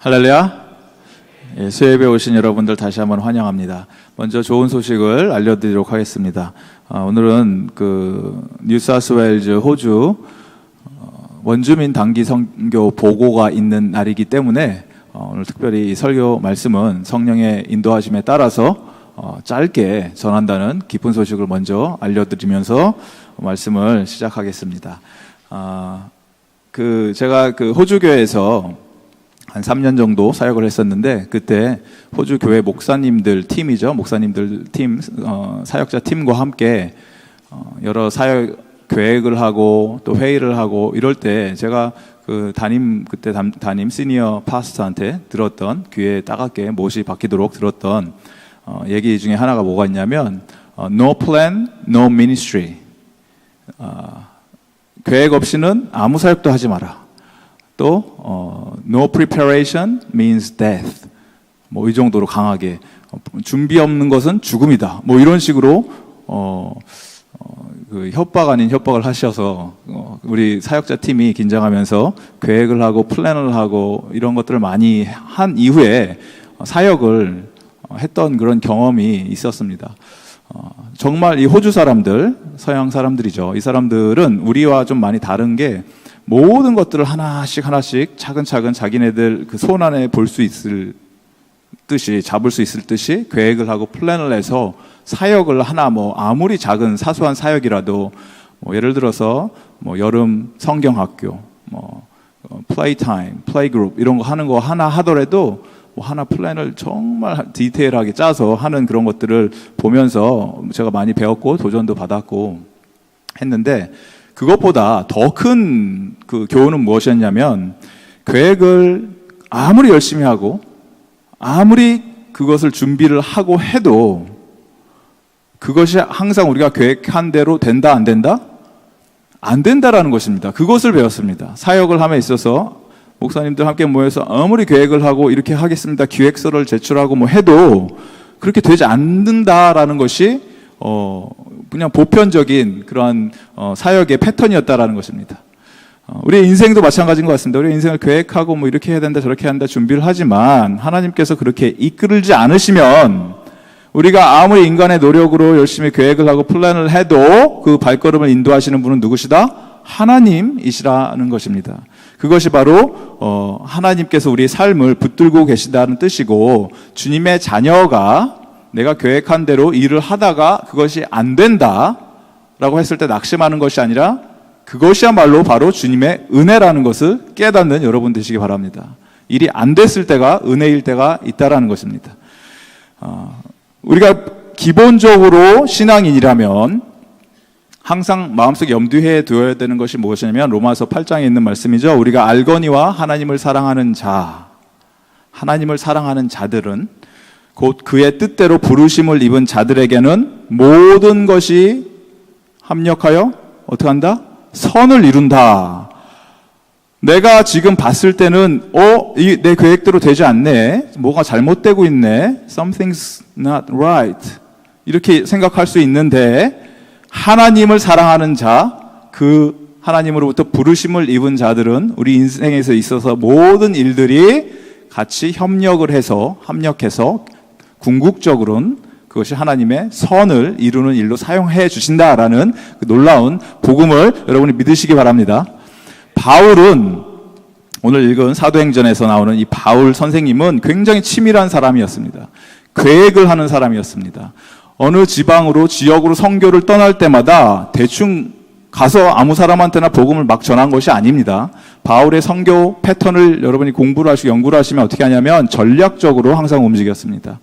할렐루야. 예, 수요예배 오신 여러분들 다시 한번 환영합니다. 먼저 좋은 소식을 알려드리도록 하겠습니다. 오늘은 뉴사우스웨일즈 호주 원주민 단기 선교 보고가 있는 날이기 때문에 오늘 특별히 이 설교 말씀은 성령의 인도하심에 따라서 짧게 전한다는 기쁜 소식을 먼저 알려드리면서 말씀을 시작하겠습니다. 제가 호주 교회에서 한 3년 정도 사역을 했었는데, 그때 호주 교회 목사님들 팀이죠. 목사님들 팀, 사역자 팀과 함께 여러 사역 계획을 하고 또 회의를 하고 이럴 때 제가 그때 담임 시니어 파스터한테 들었던, 귀에 따갑게 못이 박히도록 들었던 얘기 중에 하나가 뭐가 있냐면 No plan, no ministry. 계획 없이는 아무 사역도 하지 마라. 또 no preparation means death. 뭐 이 정도로 강하게 준비 없는 것은 죽음이다. 뭐 이런 식으로 협박 아닌 협박을 하셔서 우리 사역자 팀이 긴장하면서 계획을 하고 플랜을 하고 이런 것들을 많이 한 이후에 사역을 했던 그런 경험이 있었습니다. 정말 이 호주 사람들, 서양 사람들이죠. 이 사람들은 우리와 좀 많이 다른 게 모든 것들을 하나씩 차근차근 자기네들 그 손 안에 볼 수 있을 듯이, 잡을 수 있을 듯이 계획을 하고 플랜을 해서 사역을 하나, 아무리 작은 사소한 사역이라도 예를 들어서 여름 성경학교, 플레이타임, 플레이그룹 이런 거 하는 거 하나 하더라도 하나 플랜을 정말 디테일하게 짜서 하는 그런 것들을 보면서 제가 많이 배웠고 도전도 받았고 했는데, 그것보다 더 큰 그 교훈은 무엇이었냐면, 계획을 아무리 열심히 하고 아무리 그것을 준비를 하고 해도 그것이 항상 우리가 계획한 대로 된다 안 된다? 안 된다라는 것입니다. 그것을 배웠습니다. 사역을 함에 있어서 목사님들 함께 모여서 아무리 계획을 하고 이렇게 하겠습니다, 기획서를 제출하고 해도 그렇게 되지 않는다라는 것이 그냥 보편적인 그러한 사역의 패턴이었다라는 것입니다. 우리 인생도 마찬가지인 것 같습니다. 우리 인생을 계획하고 이렇게 해야 된다 저렇게 해야 된다 준비를 하지만 하나님께서 그렇게 이끌지 않으시면 우리가 아무리 인간의 노력으로 열심히 계획을 하고 플랜을 해도 그 발걸음을 인도하시는 분은 누구시다? 하나님이시라는 것입니다. 그것이 바로 하나님께서 우리의 삶을 붙들고 계시다는 뜻이고, 주님의 자녀가 내가 계획한 대로 일을 하다가 그것이 안 된다라고 했을 때 낙심하는 것이 아니라 그것이야말로 바로 주님의 은혜라는 것을 깨닫는 여러분 되시기 바랍니다. 일이 안 됐을 때가 은혜일 때가 있다라는 것입니다. 우리가 기본적으로 신앙인이라면 항상 마음속에 염두해 두어야 되는 것이 무엇이냐면 로마서 8장에 있는 말씀이죠. 우리가 알거니와 하나님을 사랑하는 자들은 곧 그의 뜻대로 부르심을 입은 자들에게는 모든 것이 합력하여 어떻게 한다? 선을 이룬다. 내가 지금 봤을 때는 내 계획대로 되지 않네, 뭐가 잘못되고 있네, something's not right, 이렇게 생각할 수 있는데, 하나님을 사랑하는 자, 그 하나님으로부터 부르심을 입은 자들은 우리 인생에서 있어서 모든 일들이 같이 합력해서 궁극적으로는 그것이 하나님의 선을 이루는 일로 사용해 주신다라는 그 놀라운 복음을 여러분이 믿으시기 바랍니다. 바울은, 오늘 읽은 사도행전에서 나오는 이 바울 선생님은 굉장히 치밀한 사람이었습니다. 계획을 하는 사람이었습니다. 어느 지역으로 선교를 떠날 때마다 대충 가서 아무 사람한테나 복음을 막 전한 것이 아닙니다. 바울의 선교 패턴을 여러분이 공부를 하시고 연구를 하시면 어떻게 하냐면 전략적으로 항상 움직였습니다.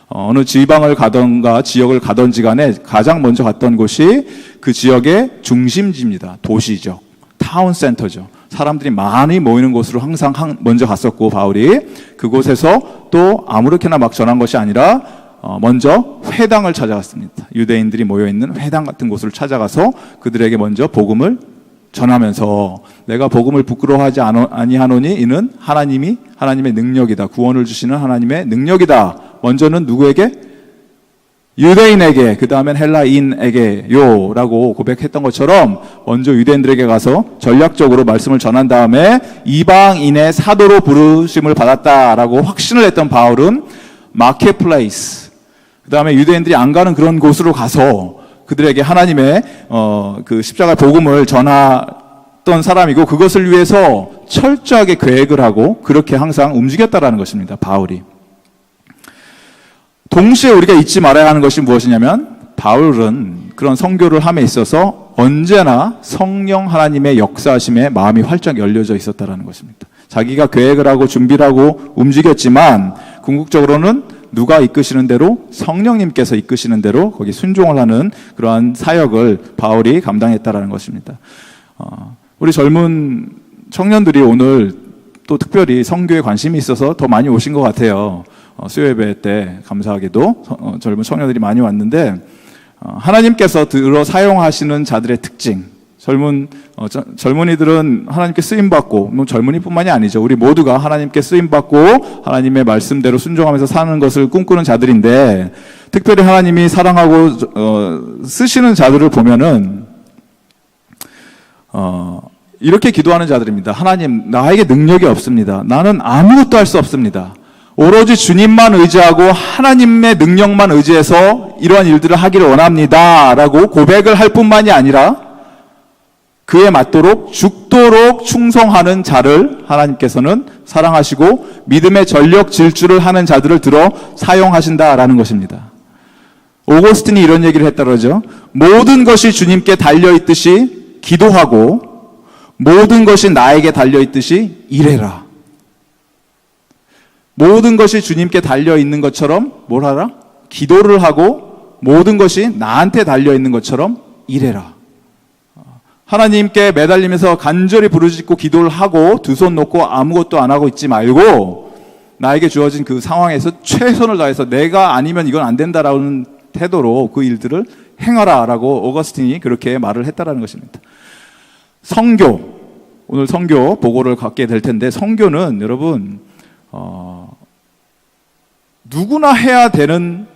어느 지방을 가던가 지역을 가던지 간에 가장 먼저 갔던 곳이 그 지역의 중심지입니다. 도시죠. 타운 센터죠. 사람들이 많이 모이는 곳으로 항상 먼저 갔었고, 바울이 그곳에서 또 아무렇게나 막 전한 것이 아니라 먼저 회당을 찾아갔습니다. 유대인들이 모여있는 회당 같은 곳을 찾아가서 그들에게 먼저 복음을 전하면서, 내가 복음을 부끄러워하지 아니하노니 이는 하나님의 능력이다, 구원을 주시는 하나님의 능력이다. 먼저는 누구에게? 유대인에게, 그 다음엔 헬라인에게요 라고 고백했던 것처럼 먼저 유대인들에게 가서 전략적으로 말씀을 전한 다음에 이방인의 사도로 부르심을 받았다라고 확신을 했던 바울은 마켓플레이스, 그 다음에 유대인들이 안 가는 그런 곳으로 가서 그들에게 하나님의 그 십자가 복음을 전했던 사람이고, 그것을 위해서 철저하게 계획을 하고 그렇게 항상 움직였다라는 것입니다, 바울이. 동시에 우리가 잊지 말아야 하는 것이 무엇이냐면, 바울은 그런 선교를 함에 있어서 언제나 성령 하나님의 역사하심에 마음이 활짝 열려져 있었다는 것입니다. 자기가 계획을 하고 준비를 하고 움직였지만 궁극적으로는 누가 이끄시는 대로, 성령님께서 이끄시는 대로 거기 순종을 하는 그러한 사역을 바울이 감당했다라는 것입니다. 우리 젊은 청년들이 오늘 또 특별히 선교에 관심이 있어서 더 많이 오신 것 같아요. 수요예배 때 감사하게도 젊은 청년들이 많이 왔는데, 하나님께서 들어 사용하시는 자들의 특징, 젊은이들은 하나님께 쓰임받고, 젊은이뿐만이 아니죠. 우리 모두가 하나님께 쓰임받고 하나님의 말씀대로 순종하면서 사는 것을 꿈꾸는 자들인데, 특별히 하나님이 사랑하고 쓰시는 자들을 보면은 이렇게 기도하는 자들입니다. 하나님, 나에게 능력이 없습니다. 나는 아무것도 할 수 없습니다. 오로지 주님만 의지하고 하나님의 능력만 의지해서 이러한 일들을 하기를 원합니다 라고 고백을 할 뿐만이 아니라 그에 맞도록 죽도록 충성하는 자를 하나님께서는 사랑하시고 믿음의 전력 질주를 하는 자들을 들어 사용하신다라는 것입니다. 오거스틴이 이런 얘기를 했다 그러죠. 모든 것이 주님께 달려있듯이 기도하고 모든 것이 나에게 달려있듯이 일해라. 모든 것이 주님께 달려있는 것처럼 뭘 하라? 기도를 하고 모든 것이 나한테 달려있는 것처럼 일해라. 하나님께 매달리면서 간절히 부르짖고 기도를 하고 두 손 놓고 아무것도 안 하고 있지 말고 나에게 주어진 그 상황에서 최선을 다해서 내가 아니면 이건 안 된다라는 태도로 그 일들을 행하라라고 오거스틴이 그렇게 말을 했다라는 것입니다. 선교, 오늘 선교 보고를 갖게 될 텐데, 선교는 여러분 누구나 해야 되는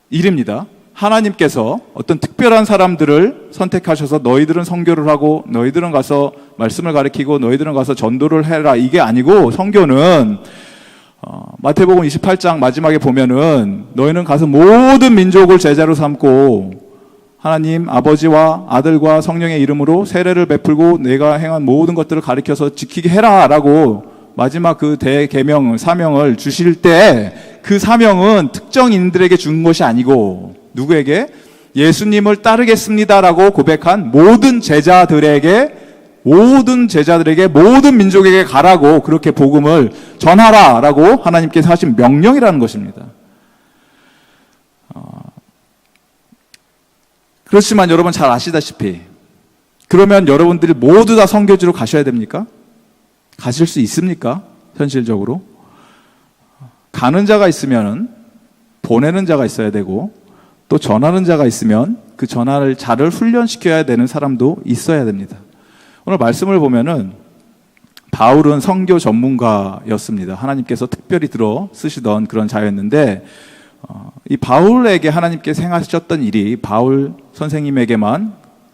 일입니다. 하나님께서 어떤 특별한 사람들을 선택하셔서 너희들은 선교를 하고 너희들은 가서 말씀을 가르치고 너희들은 가서 전도를 해라, 이게 아니고, 선교는 마태복음 28장 마지막에 보면은 너희는 가서 모든 민족을 제자로 삼고 하나님 아버지와 아들과 성령의 이름으로 세례를 베풀고 내가 행한 모든 것들을 가르쳐서 지키게 해라 라고 마지막 그 대계명, 사명을 주실 때 그 사명은 특정인들에게 준 것이 아니고 누구에게? 예수님을 따르겠습니다라고 고백한 모든 제자들에게, 모든 민족에게 가라고, 그렇게 복음을 전하라라고 하나님께서 하신 명령이라는 것입니다. 그렇지만 여러분 잘 아시다시피, 그러면 여러분들이 모두 다 선교지로 가셔야 됩니까? 가실 수 있습니까? 현실적으로? 가는 자가 있으면 보내는 자가 있어야 되고, 또 전하는 자가 있으면 그 전할 자를 훈련시켜야 되는 사람도 있어야 됩니다. 오늘 말씀을 보면은 바울은 선교 전문가였습니다. 하나님께서 특별히 들어 쓰시던 그런 자였는데, 이 바울에게 하나님께서 행하셨던 일이 바울 선생님에게만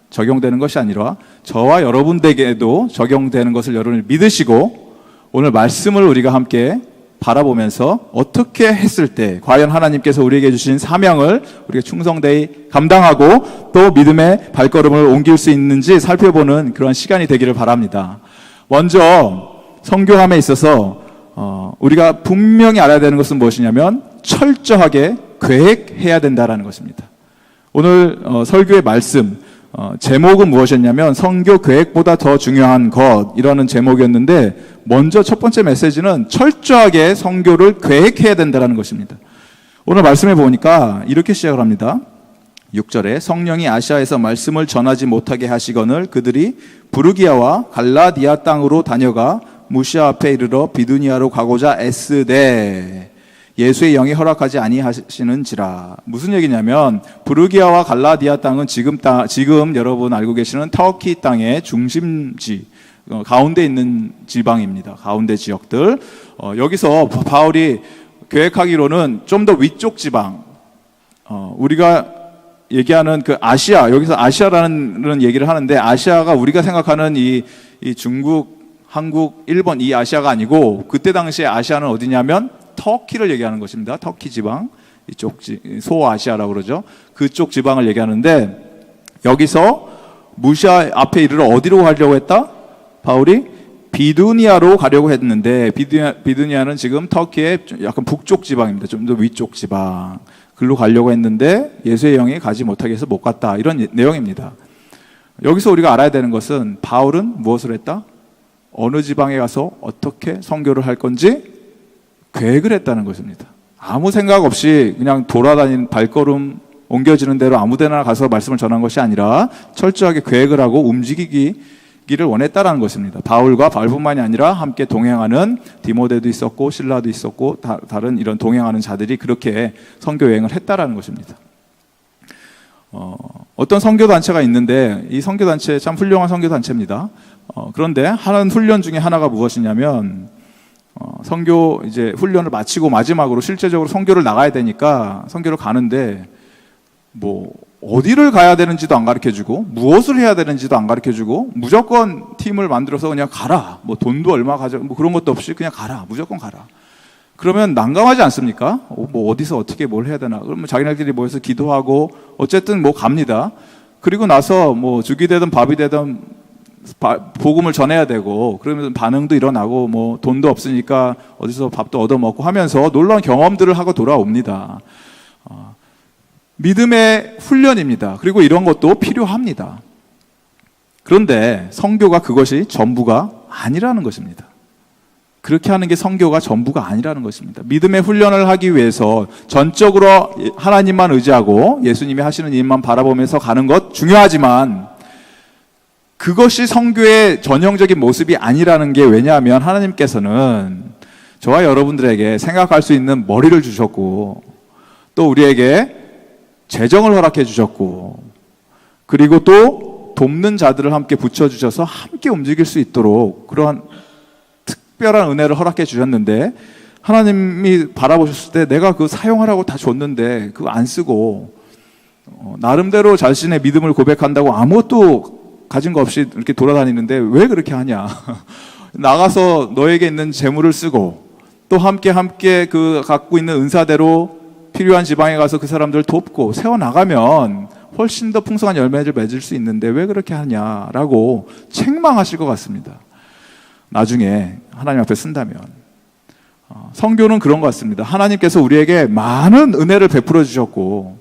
적용되는 것이 아니라 저와 여러분에게도 적용되는 것을 여러분이 믿으시고, 오늘 말씀을 우리가 함께 바라보면서 어떻게 했을 때 과연 하나님께서 우리에게 주신 사명을 우리가 충성되이 감당하고 또 믿음의 발걸음을 옮길 수 있는지 살펴보는 그런 시간이 되기를 바랍니다. 먼저 선교함에 있어서 우리가 분명히 알아야 되는 것은 무엇이냐면 철저하게 계획해야 된다는 것입니다. 오늘 설교의 말씀 제목은 무엇이었냐면 선교 계획보다 더 중요한 것, 이라는 제목이었는데, 먼저 첫 번째 메시지는 철저하게 선교를 계획해야 된다는 것입니다. 오늘 말씀해 보니까 이렇게 시작을 합니다. 6절에 성령이 아시아에서 말씀을 전하지 못하게 하시거늘 그들이 부르기아와 갈라디아 땅으로 다녀가 무시아 앞에 이르러 비두니아로 가고자 애쓰되 예수의 영이 허락하지 아니하시는지라. 무슨 얘기냐면 부르기아와 갈라디아 땅은 지금 여러분 알고 계시는 터키 땅의 중심지, 가운데 있는 지방입니다. 가운데 지역들. 여기서 바울이 계획하기로는 좀 더 위쪽 지방, 우리가 얘기하는 그 아시아, 여기서 아시아라는 얘기를 하는데, 아시아가 우리가 생각하는 이 중국, 한국, 일본 이 아시아가 아니고, 그때 당시에 아시아는 어디냐면 터키를 얘기하는 것입니다. 터키 지방, 이쪽 소아시아라고 그러죠. 그쪽 지방을 얘기하는데, 여기서 무시아 앞에 이르러 어디로 가려고 했다? 바울이 비두니아로 가려고 했는데, 비두니아는 지금 터키의 약간 북쪽 지방입니다. 좀 더 위쪽 지방. 글로 가려고 했는데 예수의 영이 가지 못하게 해서 못 갔다. 이런 내용입니다. 여기서 우리가 알아야 되는 것은 바울은 무엇을 했다? 어느 지방에 가서 어떻게 선교를 할 건지 계획을 했다는 것입니다. 아무 생각 없이 그냥 돌아다니는 발걸음 옮겨지는 대로 아무 데나 가서 말씀을 전한 것이 아니라 철저하게 계획을 하고 움직이기를 원했다라는 것입니다. 바울과 바울뿐만이 아니라 함께 동행하는 디모데도 있었고 실라도 있었고 다른 이런 동행하는 자들이 그렇게 선교 여행을 했다라는 것입니다. 어떤 선교 단체가 있는데 이 선교 단체 참 훌륭한 선교 단체입니다. 그런데 하는 훈련 중에 하나가 무엇이냐면 선교 이제 훈련을 마치고 마지막으로 실제적으로 선교를 나가야 되니까 선교를 가는데 뭐 어디를 가야 되는지도 안 가르쳐주고 무엇을 해야 되는지도 안 가르쳐주고 무조건 팀을 만들어서 그냥 가라. 뭐 돈도 얼마 가져 뭐 그런 것도 없이 그냥 가라. 무조건 가라. 그러면 난감하지 않습니까? 뭐 어디서 어떻게 뭘 해야 되나? 그러면 자기네들끼리 모여서 기도하고 어쨌든 뭐 갑니다. 그리고 나서 뭐 죽이 되든 밥이 되든 복음을 전해야 되고 그러면 반응도 일어나고 뭐 돈도 없으니까 어디서 밥도 얻어먹고 하면서 놀라운 경험들을 하고 돌아옵니다. 믿음의 훈련입니다. 그리고 이런 것도 필요합니다. 그런데 선교가 그것이 전부가 아니라는 것입니다. 그렇게 하는 게 선교가 전부가 아니라는 것입니다. 믿음의 훈련을 하기 위해서 전적으로 하나님만 의지하고 예수님이 하시는 일만 바라보면서 가는 것 중요하지만 그것이 선교의 전형적인 모습이 아니라는 게 왜냐하면 하나님께서는 저와 여러분들에게 생각할 수 있는 머리를 주셨고 또 우리에게 재정을 허락해 주셨고 그리고 또 돕는 자들을 함께 붙여주셔서 함께 움직일 수 있도록 그러한 특별한 은혜를 허락해 주셨는데 하나님이 바라보셨을 때 내가 그거 사용하라고 다 줬는데 그거 안 쓰고 나름대로 자신의 믿음을 고백한다고 아무것도 가진 거 없이 이렇게 돌아다니는데 왜 그렇게 하냐. 나가서 너에게 있는 재물을 쓰고 또 함께 그 갖고 있는 은사대로 필요한 지방에 가서 그 사람들을 돕고 세워나가면 훨씬 더 풍성한 열매를 맺을 수 있는데 왜 그렇게 하냐라고 책망하실 것 같습니다. 나중에 하나님 앞에 쓴다면. 선교는 그런 것 같습니다. 하나님께서 우리에게 많은 은혜를 베풀어 주셨고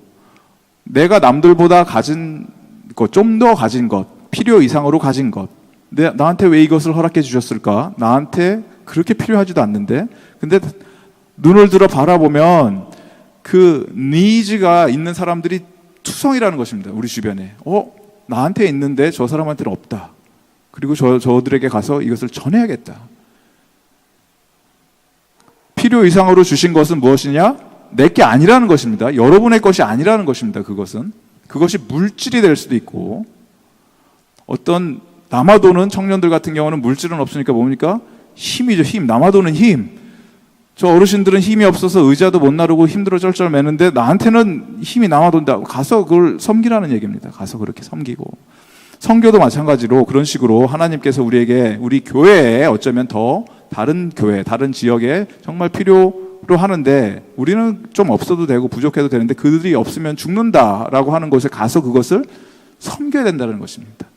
내가 남들보다 가진 것, 좀 더 가진 것, 필요 이상으로 가진 것 나한테 왜 이것을 허락해 주셨을까? 나한테 그렇게 필요하지도 않는데 근데 눈을 들어 바라보면 그 니즈가 있는 사람들이 투성이라는 것입니다. 우리 주변에 나한테 있는데 저 사람한테는 없다. 그리고 저들에게 가서 이것을 전해야겠다. 필요 이상으로 주신 것은 무엇이냐? 내게 아니라는 것입니다. 여러분의 것이 아니라는 것입니다. 그것이 물질이 될 수도 있고 어떤 남아도는 청년들 같은 경우는 물질은 없으니까 뭡니까? 힘이죠. 힘. 남아도는 힘. 저 어르신들은 힘이 없어서 의자도 못 나르고 힘들어 쩔쩔 매는데 나한테는 힘이 남아돈다. 가서 그걸 섬기라는 얘기입니다. 가서 그렇게 섬기고. 선교도 마찬가지로 그런 식으로 하나님께서 우리에게 우리 교회에 어쩌면 더 다른 교회, 다른 지역에 정말 필요로 하는데 우리는 좀 없어도 되고 부족해도 되는데 그들이 없으면 죽는다라고 하는 곳에 가서 그것을 섬겨야 된다는 것입니다.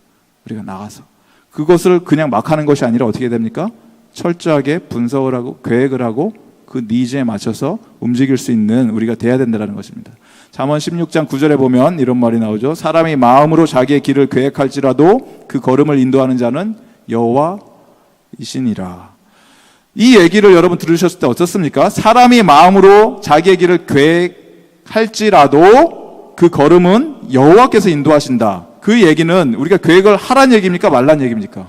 우리가 나가서 그것을 그냥 막 하는 것이 아니라 어떻게 됩니까? 철저하게 분석을 하고 계획을 하고 그 니즈에 맞춰서 움직일 수 있는 우리가 돼야 된다는 것입니다. 잠언 16장 9절에 보면 이런 말이 나오죠. 사람이 마음으로 자기의 길을 계획할지라도 그 걸음을 인도하는 자는 여호와이시니라. 이 얘기를 여러분 들으셨을 때 어떻습니까? 사람이 마음으로 자기의 길을 계획할지라도 그 걸음은 여호와께서 인도하신다. 그 얘기는 우리가 계획을 하란 얘기입니까? 말란 얘기입니까?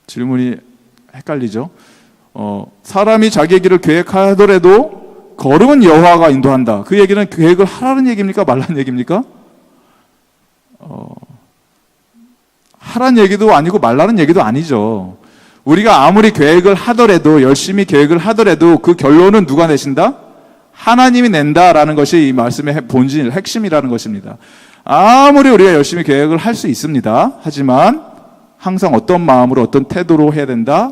질문이 헷갈리죠? 사람이 자기의 길을 계획하더라도 걸음은 여호와가 인도한다. 그 얘기는 계획을 하라는 얘기입니까? 말란 얘기입니까? 하란 얘기도 아니고 말라는 얘기도 아니죠. 우리가 아무리 계획을 하더라도 열심히 계획을 하더라도 그 결론은 누가 내신다? 하나님이 낸다라는 것이 이 말씀의 본질, 핵심이라는 것입니다. 아무리 우리가 열심히 계획을 할 수 있습니다. 하지만 항상 어떤 마음으로 어떤 태도로 해야 된다?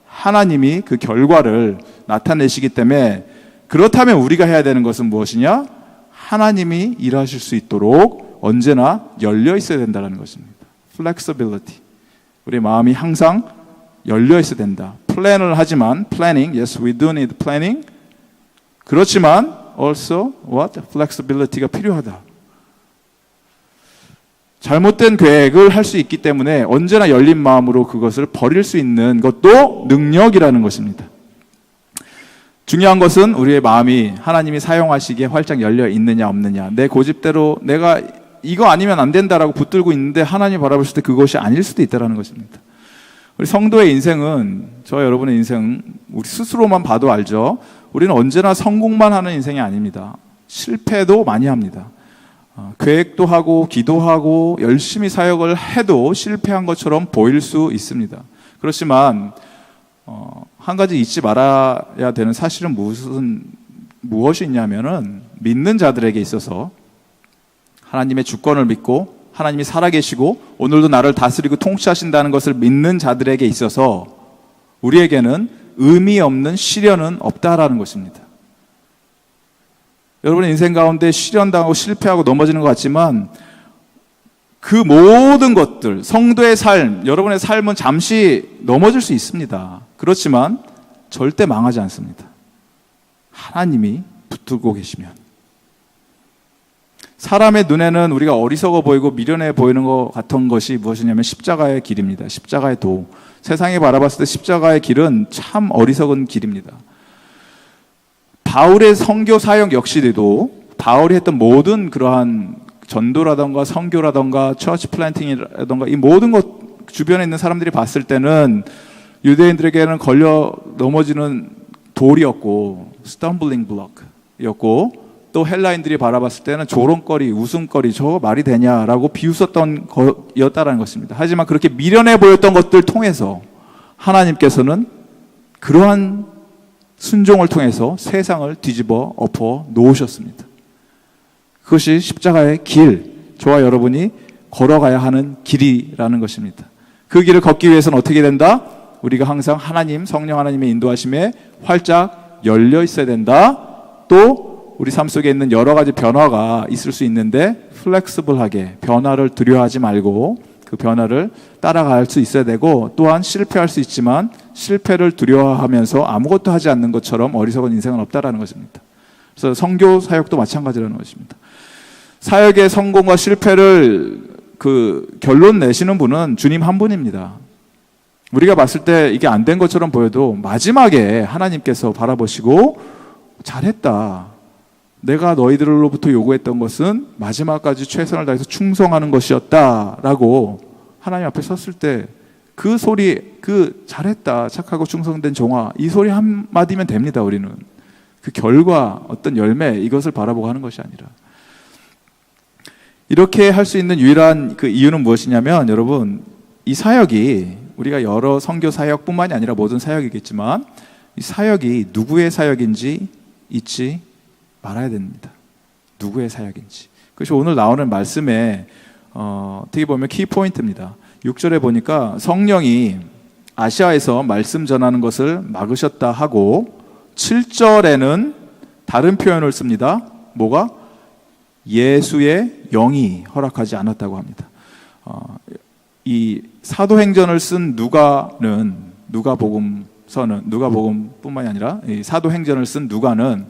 하나님이 그 결과를 나타내시기 때문에, 그렇다면 우리가 해야 되는 것은 무엇이냐? 하나님이 일하실 수 있도록 언제나 열려 있어야 된다는 것입니다. Flexibility. 우리 마음이 항상 열려 있어야 된다. 플랜을 하지만, planning, yes, we do need planning. 그렇지만 also what? Flexibility가 필요하다. 잘못된 계획을 할 수 있기 때문에 언제나 열린 마음으로 그것을 버릴 수 있는 것도 능력이라는 것입니다. 중요한 것은 우리의 마음이 하나님이 사용하시기에 활짝 열려 있느냐 없느냐. 내 고집대로 내가 이거 아니면 안 된다라고 붙들고 있는데 하나님 바라보실 때 그것이 아닐 수도 있다는 것입니다. 우리 성도의 인생은, 저와 여러분의 인생, 우리 스스로만 봐도 알죠. 우리는 언제나 성공만 하는 인생이 아닙니다. 실패도 많이 합니다. 계획도 하고 기도하고 열심히 사역을 해도 실패한 것처럼 보일 수 있습니다. 그렇지만 한 가지 잊지 말아야 되는 사실은 무엇이 있냐면은, 믿는 자들에게 있어서 하나님의 주권을 믿고 하나님이 살아계시고 오늘도 나를 다스리고 통치하신다는 것을 믿는 자들에게 있어서 우리에게는 의미 없는 시련은 없다라는 것입니다. 여러분의 인생 가운데 시련당하고 실패하고 넘어지는 것 같지만 그 모든 것들, 성도의 삶, 여러분의 삶은 잠시 넘어질 수 있습니다. 그렇지만 절대 망하지 않습니다. 하나님이 붙들고 계시면. 사람의 눈에는 우리가 어리석어 보이고 미련해 보이는 것 같은 것이 무엇이냐면 십자가의 길입니다. 십자가의 도. 세상이 바라봤을 때 십자가의 길은 참 어리석은 길입니다. 바울의 선교 사역 역시도 바울이 했던 모든 그러한 전도라던가 선교라던가 처치 플랜팅이라던가 이 모든 것 주변에 있는 사람들이 봤을 때는 유대인들에게는 걸려 넘어지는 돌이었고 스탬블링 블록이었고, 또 헬라인들이 바라봤을 때는 조롱거리, 웃음거리, 저거 말이 되냐라고 비웃었던 것이었다는 것입니다. 하지만 그렇게 미련해 보였던 것들 통해서 하나님께서는 그러한 순종을 통해서 세상을 뒤집어 엎어 놓으셨습니다. 그것이 십자가의 길, 저와 여러분이 걸어가야 하는 길이라는 것입니다. 그 길을 걷기 위해서는 어떻게 된다? 우리가 항상 하나님, 성령 하나님의 인도하심에 활짝 열려 있어야 된다. 또 우리 삶 속에 있는 여러 가지 변화가 있을 수 있는데 플렉스블하게 변화를 두려워하지 말고 그 변화를 따라갈 수 있어야 되고, 또한 실패할 수 있지만 실패를 두려워하면서 아무것도 하지 않는 것처럼 어리석은 인생은 없다라는 것입니다. 그래서 선교 사역도 마찬가지라는 것입니다. 사역의 성공과 실패를 그 결론 내시는 분은 주님 한 분입니다. 우리가 봤을 때 이게 안 된 것처럼 보여도 마지막에 하나님께서 바라보시고 잘했다. 내가 너희들로부터 요구했던 것은 마지막까지 최선을 다해서 충성하는 것이었다라고 하나님 앞에 섰을 때 그 소리, 그 잘했다, 착하고 충성된 종아, 이 소리 한마디면 됩니다. 우리는 그 결과, 어떤 열매, 이것을 바라보고 하는 것이 아니라. 이렇게 할 수 있는 유일한 그 이유는 무엇이냐면, 여러분, 이 사역이 우리가 여러 선교 사역뿐만이 아니라 모든 사역이겠지만 이 사역이 누구의 사역인지 잊지 말아야 됩니다. 누구의 사역인지. 그것이 오늘 나오는 말씀에 어떻게 보면 키포인트입니다. 6절에 보니까 성령이 아시아에서 말씀 전하는 것을 막으셨다 하고, 7절에는 다른 표현을 씁니다. 뭐가? 예수의 영이 허락하지 않았다고 합니다. 이 사도행전을 쓴 누가는, 누가복음뿐만이 아니라 이 사도행전을 쓴 누가는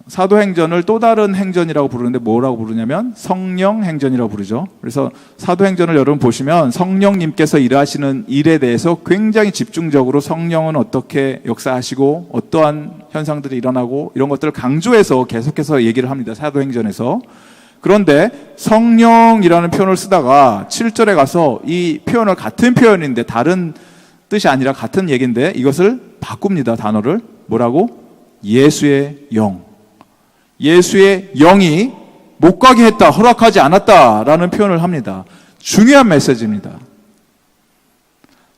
사도행전을 또 다른 행전이라고 부르는데 뭐라고 부르냐면 성령행전이라고 부르죠. 그래서 사도행전을 여러분 보시면 성령님께서 일하시는 일에 대해서 굉장히 집중적으로 성령은 어떻게 역사하시고 어떠한 현상들이 일어나고 이런 것들을 강조해서 계속해서 얘기를 합니다. 사도행전에서. 그런데 성령이라는 표현을 쓰다가 7절에 가서 이 표현을, 같은 표현인데 다른 뜻이 아니라 같은 얘기인데 이것을 바꿉니다. 단어를. 뭐라고? 예수의 영. 예수의 영이 못 가게 했다, 허락하지 않았다라는 표현을 합니다. 중요한 메시지입니다.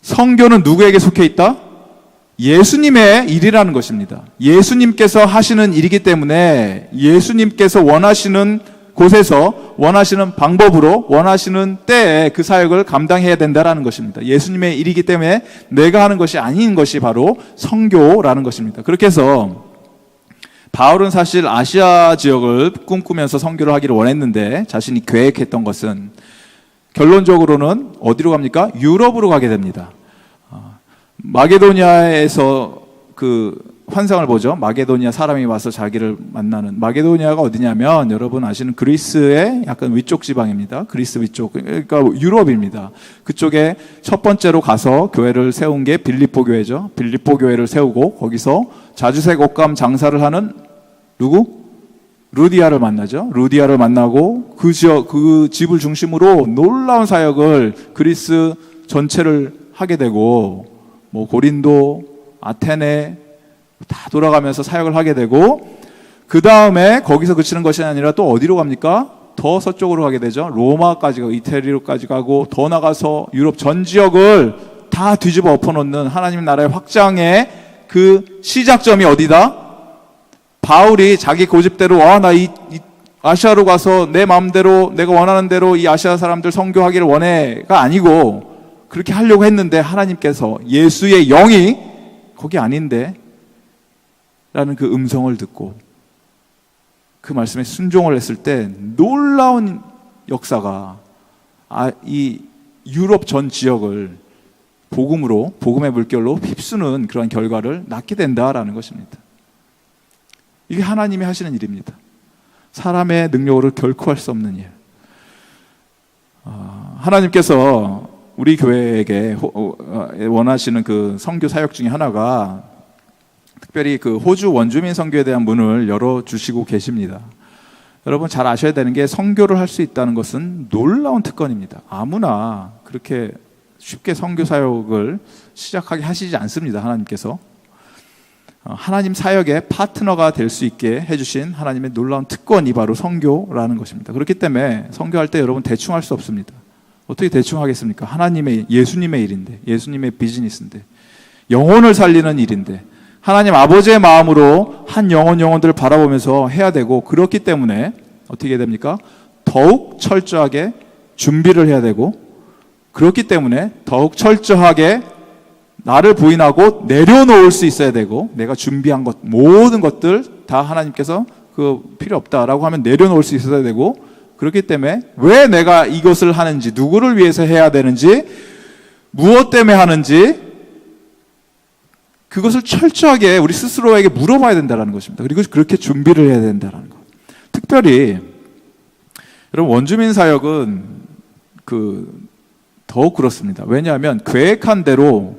성교는 누구에게 속해 있다? 예수님의 일이라는 것입니다. 예수님께서 하시는 일이기 때문에 예수님께서 원하시는 곳에서 원하시는 방법으로 원하시는 때에 그 사역을 감당해야 된다는 것입니다. 예수님의 일이기 때문에 내가 하는 것이 아닌 것이 바로 선교라는 것입니다. 그렇게 해서 바울은 사실 아시아 지역을 꿈꾸면서 선교를 하기를 원했는데 자신이 계획했던 것은 결론적으로는 어디로 갑니까? 유럽으로 가게 됩니다. 마게도니아에서 그 환상을 보죠. 마게도니아 사람이 와서 자기를 만나는. 마게도니아가 어디냐면 여러분 아시는 그리스의 약간 위쪽 지방입니다. 그리스 위쪽, 그러니까 유럽입니다. 그쪽에 첫 번째로 가서 교회를 세운 게 빌립보 교회죠. 빌립보 교회를 세우고 거기서 자주색 옷감 장사를 하는 누구? 루디아를 만나죠. 루디아를 만나고 그 집을 중심으로 놀라운 사역을 그리스 전체를 하게 되고, 뭐 고린도, 아테네 다 돌아가면서 사역을 하게 되고, 그 다음에 거기서 그치는 것이 아니라 또 어디로 갑니까? 더 서쪽으로 가게 되죠. 로마까지 가고 이태리로까지 가고 더 나가서 유럽 전 지역을 다 뒤집어 엎어놓는 하나님 나라의 확장의 그 시작점이 어디다? 바울이 자기 고집대로 나 이 아시아로 가서 내 마음대로 내가 원하는 대로 이 아시아 사람들 선교하기를 원해가 아니고, 그렇게 하려고 했는데 하나님께서 예수의 영이 거기 아닌데 라는 그 음성을 듣고 그 말씀에 순종을 했을 때 놀라운 역사가 이 유럽 전 지역을 복음으로, 복음의 물결로 휩쓰는 그런 결과를 낳게 된다라는 것입니다. 이게 하나님이 하시는 일입니다. 사람의 능력으로 결코 할 수 없는 일. 하나님께서 우리 교회에게 원하시는 그 선교 사역 중에 하나가 특별히 그 호주 원주민 선교에 대한 문을 열어주시고 계십니다. 여러분 잘 아셔야 되는 게 선교를 할 수 있다는 것은 놀라운 특권입니다. 아무나 그렇게 쉽게 선교 사역을 시작하게 하시지 않습니다. 하나님께서 하나님 사역의 파트너가 될 수 있게 해주신 하나님의 놀라운 특권이 바로 선교라는 것입니다. 그렇기 때문에 선교할 때 여러분 대충 할 수 없습니다. 어떻게 대충 하겠습니까? 예수님의 일인데, 예수님의 비즈니스인데, 영혼을 살리는 일인데, 하나님 아버지의 마음으로 한 영혼들을 바라보면서 해야 되고, 그렇기 때문에 어떻게 해야 됩니까? 더욱 철저하게 준비를 해야 되고, 그렇기 때문에 더욱 철저하게 나를 부인하고 내려놓을 수 있어야 되고, 내가 준비한 것 모든 것들 다 하나님께서 필요 없다라고 하면 내려놓을 수 있어야 되고, 그렇기 때문에 왜 내가 이것을 하는지, 누구를 위해서 해야 되는지, 무엇 때문에 하는지 그것을 철저하게 우리 스스로에게 물어봐야 된다는 것입니다. 그리고 그렇게 준비를 해야 된다는 것. 특별히 여러분 원주민 사역은 더욱 그렇습니다. 왜냐하면 계획한 대로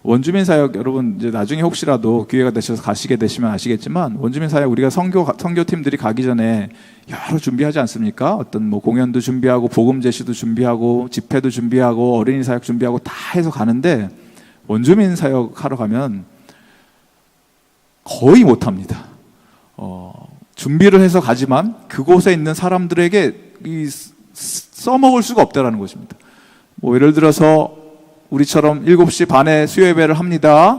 원주민 사역, 여러분 이제 나중에 혹시라도 기회가 되셔서 가시게 되시면 아시겠지만, 원주민 사역 우리가 선교팀들이 가기 전에 여러 준비하지 않습니까? 어떤 뭐 공연도 준비하고 복음 제시도 준비하고 집회도 준비하고 어린이 사역 준비하고 다 해서 가는데, 원주민 사역 하러 가면 거의 못 합니다. 준비를 해서 가지만 그곳에 있는 사람들에게 써먹을 수가 없다라는 것입니다. 뭐 예를 들어서 우리처럼 7시 반에 수요 예배를 합니다.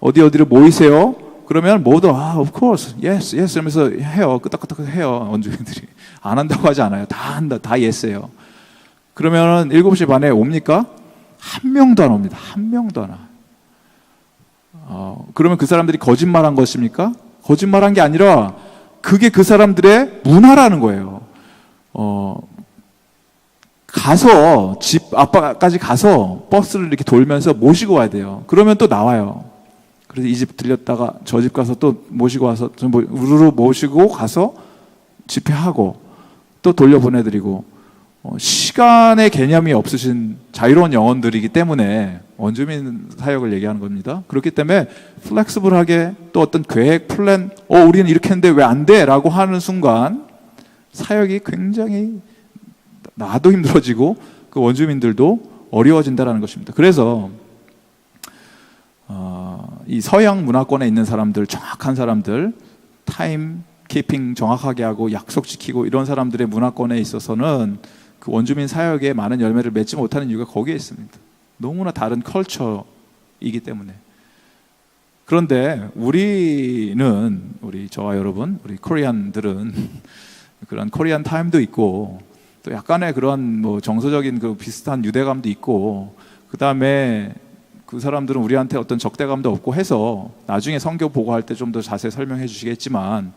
어디를 모이세요. 그러면 모두 of course, yes, yes 하면서 해요. 끄덕끄덕 해요. 원주민들이. 안 한다고 하지 않아요. 다 한다. 다 yes예요. 그러면 7시 반에 옵니까? 한 명도 안 옵니다. 한 명도 안 와. 그러면 그 사람들이 거짓말한 것입니까? 거짓말한 게 아니라 그게 그 사람들의 문화라는 거예요. 가서 집 앞까지 가서 버스를 이렇게 돌면서 모시고 와야 돼요. 그러면 또 나와요. 그래서 이 집 들렸다가 저 집 가서 또 모시고 와서 우르르 모시고 가서 집회하고 또 돌려보내드리고, 시간의 개념이 없으신 자유로운 영혼들이기 때문에 원주민 사역을 얘기하는 겁니다. 그렇기 때문에 플렉스블하게 또 어떤 계획, 플랜, 우리는 이렇게 했는데 왜 안 돼? 라고 하는 순간 사역이 굉장히 나도 힘들어지고 그 원주민들도 어려워진다는 것입니다. 그래서 이 서양 문화권에 있는 사람들, 정확한 사람들, 타임 키핑 정확하게 하고 약속 지키고 이런 사람들의 문화권에 있어서는 그 원주민 사역에 많은 열매를 맺지 못하는 이유가 거기에 있습니다. 너무나 다른 컬처이기 때문에. 그런데 우리 저와 여러분, 우리 코리안들은 그런 코리안 타임도 있고 또 약간의 그런 뭐 정서적인 그 비슷한 유대감도 있고, 그 다음에 그 사람들은 우리한테 어떤 적대감도 없고 해서 나중에 성경 보고할 때 좀 더 자세히 설명해 주시겠지만,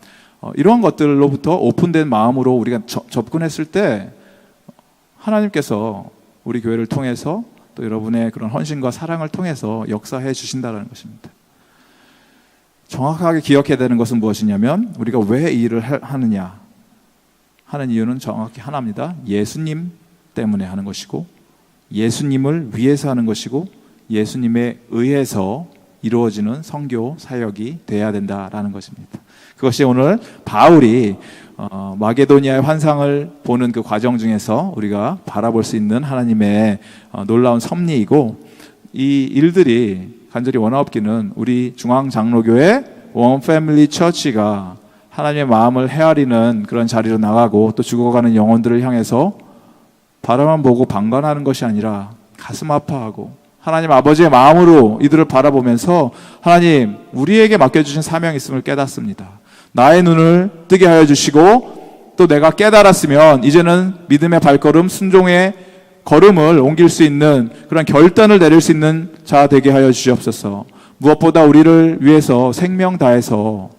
이런 것들로부터 오픈된 마음으로 우리가 접근했을 때 하나님께서 우리 교회를 통해서 또 여러분의 그런 헌신과 사랑을 통해서 역사해 주신다는 것입니다. 정확하게 기억해야 되는 것은 무엇이냐면, 우리가 왜 이 일을 하느냐 하는 이유는 정확히 하나입니다. 예수님 때문에 하는 것이고, 예수님을 위해서 하는 것이고, 예수님에 의해서 이루어지는 선교 사역이 돼야 된다라는 것입니다. 그것이 오늘 바울이 마게도니아의 환상을 보는 그 과정 중에서 우리가 바라볼 수 있는 하나님의 놀라운 섭리이고, 이 일들이 간절히 원하옵기는 우리 중앙장로교회 원패밀리 처치가 하나님의 마음을 헤아리는 그런 자리로 나가고 또 죽어가는 영혼들을 향해서 바라만 보고 방관하는 것이 아니라 가슴 아파하고 하나님 아버지의 마음으로 이들을 바라보면서, 하나님 우리에게 맡겨주신 사명이 있음을 깨닫습니다. 나의 눈을 뜨게 하여 주시고, 또 내가 깨달았으면 이제는 믿음의 발걸음, 순종의 걸음을 옮길 수 있는 그런 결단을 내릴 수 있는 자 되게 하여 주시옵소서. 무엇보다 우리를 위해서 생명 다해서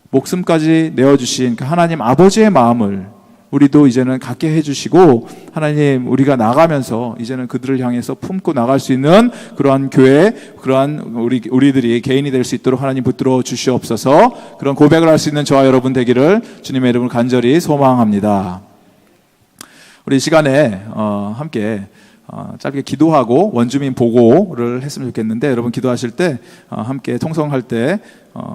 목숨까지 내어주신 그 하나님 아버지의 마음을 우리도 이제는 갖게 해주시고, 하나님 우리가 나가면서 이제는 그들을 향해서 품고 나갈 수 있는 그러한 교회, 그러한 우리들이 개인이 될 수 있도록 하나님 붙들어 주시옵소서. 그런 고백을 할 수 있는 저와 여러분 되기를 주님의 이름으로 간절히 소망합니다. 우리 이 시간에 함께 짧게 기도하고 원주민 보고를 했으면 좋겠는데, 여러분 기도하실 때 함께 통성할 때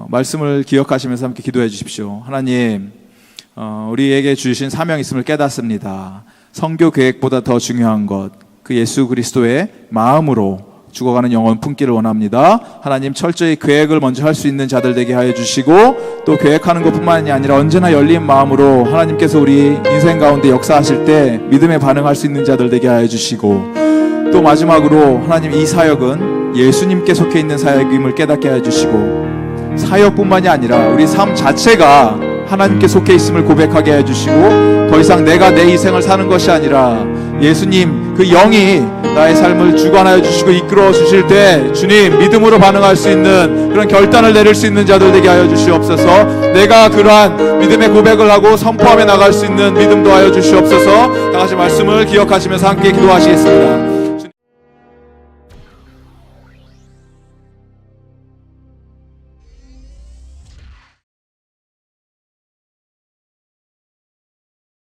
말씀을 기억하시면서 함께 기도해 주십시오. 하나님, 우리에게 주신 사명이 있음을 깨닫습니다. 선교 계획보다 더 중요한 것, 그 예수 그리스도의 마음으로 죽어가는 영혼 품기를 원합니다. 하나님, 철저히 계획을 먼저 할 수 있는 자들 되게 하여 주시고, 또 계획하는 것뿐만이 아니라 언제나 열린 마음으로 하나님께서 우리 인생 가운데 역사하실 때 믿음에 반응할 수 있는 자들 되게 하여 주시고, 또 마지막으로 하나님, 이 사역은 예수님께 속해 있는 사역임을 깨닫게 하여 주시고, 사역뿐만이 아니라 우리 삶 자체가 하나님께 속해 있음을 고백하게 해주시고, 더 이상 내가 내 인생을 사는 것이 아니라 예수님 그 영이 나의 삶을 주관하여 주시고 이끌어 주실 때, 주님 믿음으로 반응할 수 있는 그런 결단을 내릴 수 있는 자들 되게 하여 주시옵소서. 내가 그러한 믿음의 고백을 하고 선포하며 나갈 수 있는 믿음도 하여 주시옵소서. 다 같이 말씀을 기억하시면서 함께 기도하시겠습니다.